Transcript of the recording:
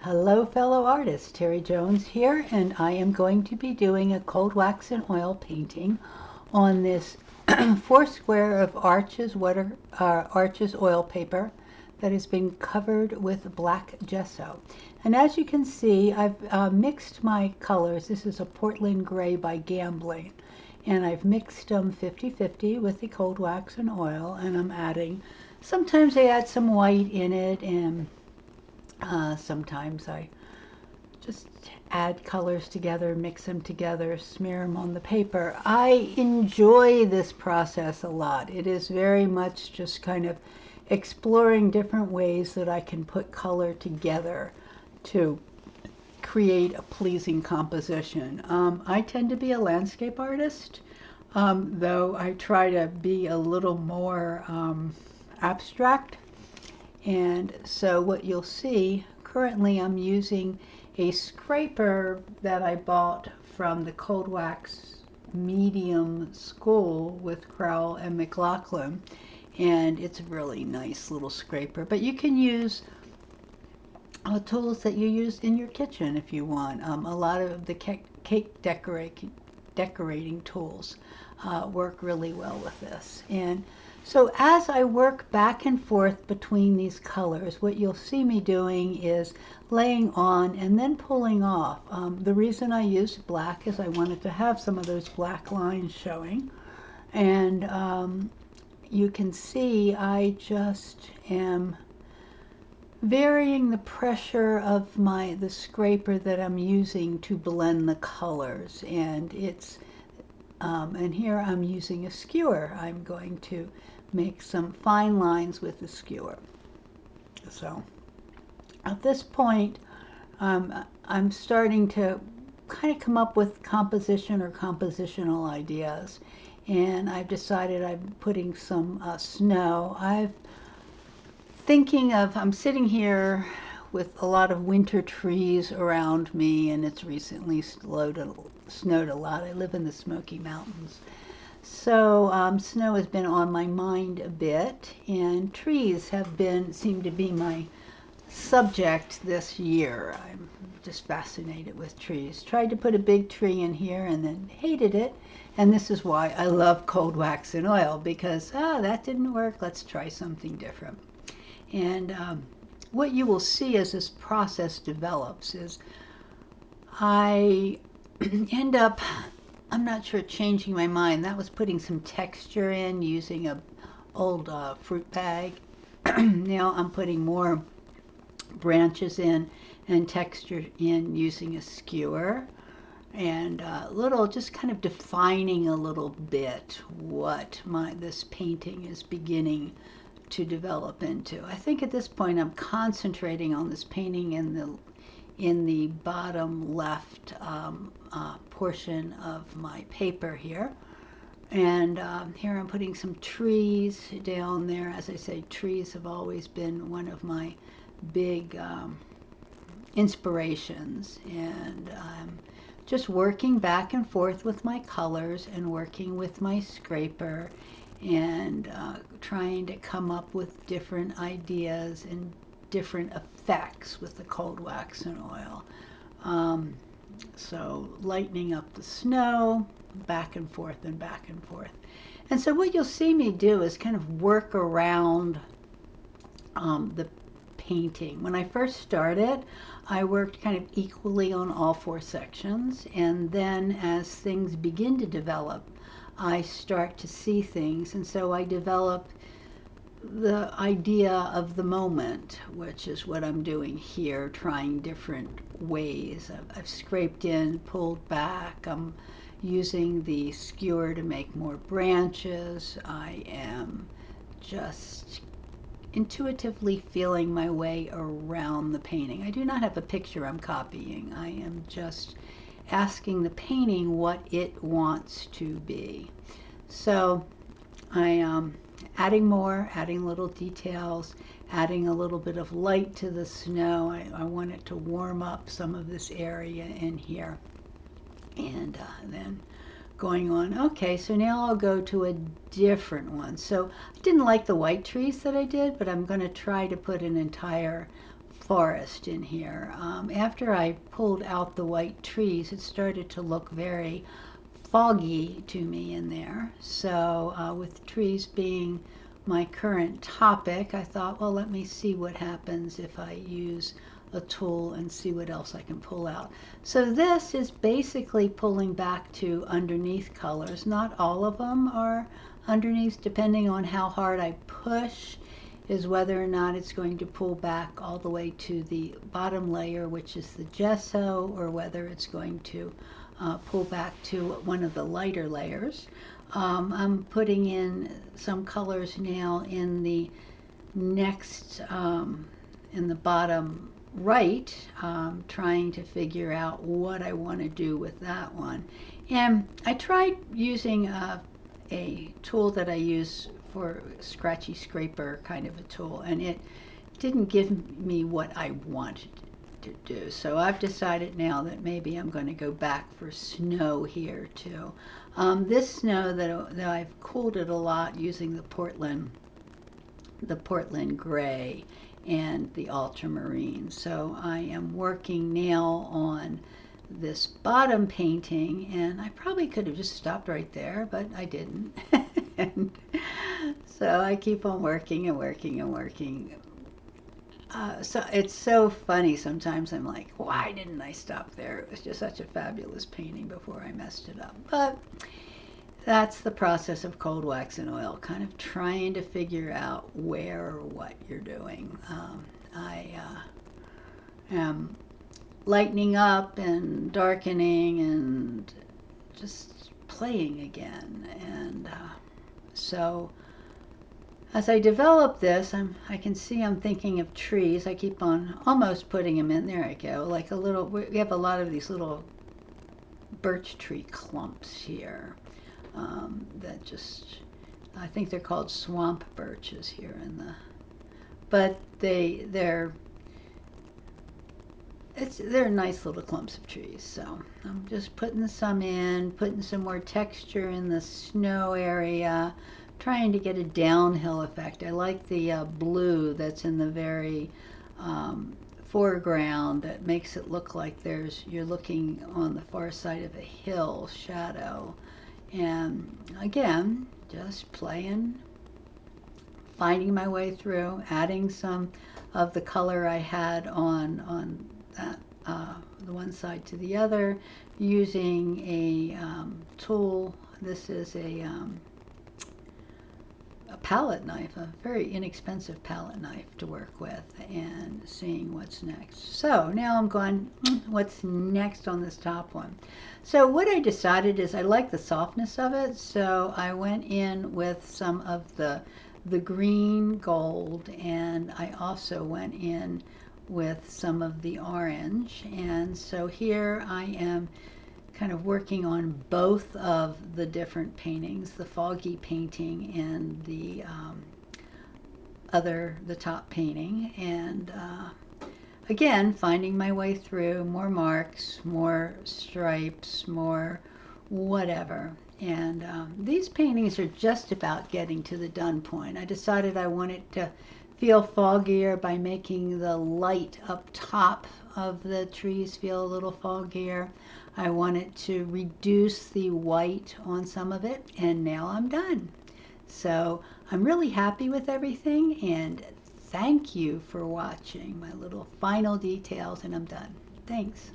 Hello fellow artists, Terry Jones here, and I am going to be doing a cold wax and oil painting on this 4 square of Arches oil paper that has been covered with black gesso. And as you can see, I've mixed my colors. This is a Portland Gray by Gambling, and I've mixed them 50-50 with the cold wax and oil, and I'm adding, sometimes I add some white in it, and sometimes I just add colors together, mix them together, smear them on the paper. I enjoy this process a lot. It is very much just kind of exploring different ways that I can put color together to create a pleasing composition. I tend to be a landscape artist, though I try to be a little more abstract. And so what you'll see, currently I'm using a scraper that I bought from the Cold Wax Medium School with Crowell and McLaughlin, and it's a really nice little scraper. But you can use tools that you use in your kitchen if you want. A lot of the cake decorating tools work really well with this. And so as I work back and forth between these colors, what you'll see me doing is laying on and then pulling off. The reason I used black is I wanted to have some of those black lines showing. And you can see I just am varying the pressure of the scraper that I'm using to blend the colors. And and here I'm using a skewer. I'm going to make some fine lines with the skewer. So at this point, I'm starting to kind of come up with composition or compositional ideas, and I've decided I'm putting some snow. I'm sitting here with a lot of winter trees around me, and it's recently snowed a lot. I live in the Smoky Mountains. So snow has been on my mind a bit, and trees seem to be my subject this year. I'm just fascinated with trees. Tried to put a big tree in here and then hated it, and this is why I love cold wax and oil, because that didn't work, let's try something different. And what you will see as this process develops is I end up, I'm not sure, changing my mind. That was putting some texture in using a old fruit bag. Now I'm putting more branches in and texture in using a skewer, and just kind of defining a little bit what this painting is beginning to develop into. I think at this point I'm concentrating on this painting in the bottom left portion of my paper here. And here I'm putting some trees down there. As I say, trees have always been one of my big inspirations, and I'm just working back and forth with my colors and working with my scraper and trying to come up with different ideas and different effects with the cold wax and oil. So lightening up the snow, back and forth and back and forth. And so what you'll see me do is kind of work around the painting. When I first started, I worked kind of equally on all 4 sections, and then as things begin to develop, I start to see things, and so I develop the idea of the moment, which is what I'm doing here, trying different ways. I've scraped in, pulled back. I'm using the skewer to make more branches. I am just intuitively feeling my way around the painting. I do not have a picture I'm copying. I am just asking the painting what it wants to be. So I am adding little details, adding a little bit of light to the snow. I want it to warm up some of this area in here. And then going on, okay, so now I'll go to a different one. So I didn't like the white trees that I did, but I'm going to try to put an entire forest in here. After I pulled out the white trees, it started to look very foggy to me in there. So with trees being my current topic, I thought, well, let me see what happens if I use a tool and see what else I can pull out. So this is basically pulling back to underneath colors. Not all of them are underneath, depending on how hard I push is whether or not it's going to pull back all the way to the bottom layer, which is the gesso, or whether it's going to pull back to one of the lighter layers. I'm putting in some colors now in the next, in the bottom right, trying to figure out what I want to do with that one. And I tried using a tool that I use for scratchy scraper kind of a tool, and it didn't give me what I wanted to do. So I've decided now that maybe I'm going to go back for snow here too. This snow that I've cooled it a lot using the Portland gray and the ultramarine. So I am working now on this bottom painting, and I probably could have just stopped right there, but I didn't. And so I keep on working and working and working. So it's so funny sometimes. I'm like, why didn't I stop there? It was just such a fabulous painting before I messed it up. But that's the process of cold wax and oil, kind of trying to figure out where or what you're doing. I am lightening up and darkening and just playing again. And so as I develop this, I can see I'm thinking of trees. I keep on almost putting them in. There I go. Like a little, we have a lot of these little birch tree clumps here that just, I think they're called swamp birches here in the, but they're nice little clumps of trees. So I'm just putting some in, putting some more texture in the snow area, trying to get a downhill effect. I like the blue that's in the very foreground that makes it look like you're looking on the far side of a hill shadow. And again, just playing, finding my way through, adding some of the color I had on that the one side to the other, using a tool. This is a palette knife, a very inexpensive palette knife to work with, and seeing what's next. So now I'm going, what's next on this top one? So what I decided is I like the softness of it, so I went in with some of the green gold, and I also went in with some of the orange. And so here I am kind of working on both of the different paintings, the foggy painting and the top painting, and again, finding my way through, more marks, more stripes, more whatever. And these paintings are just about getting to the done point. I decided I wanted to feel foggier by making the light up top of the trees feel a little foggier. I wanted to reduce the white on some of it, and now I'm done. So I'm really happy with everything, and thank you for watching my little final details, and I'm done. Thanks.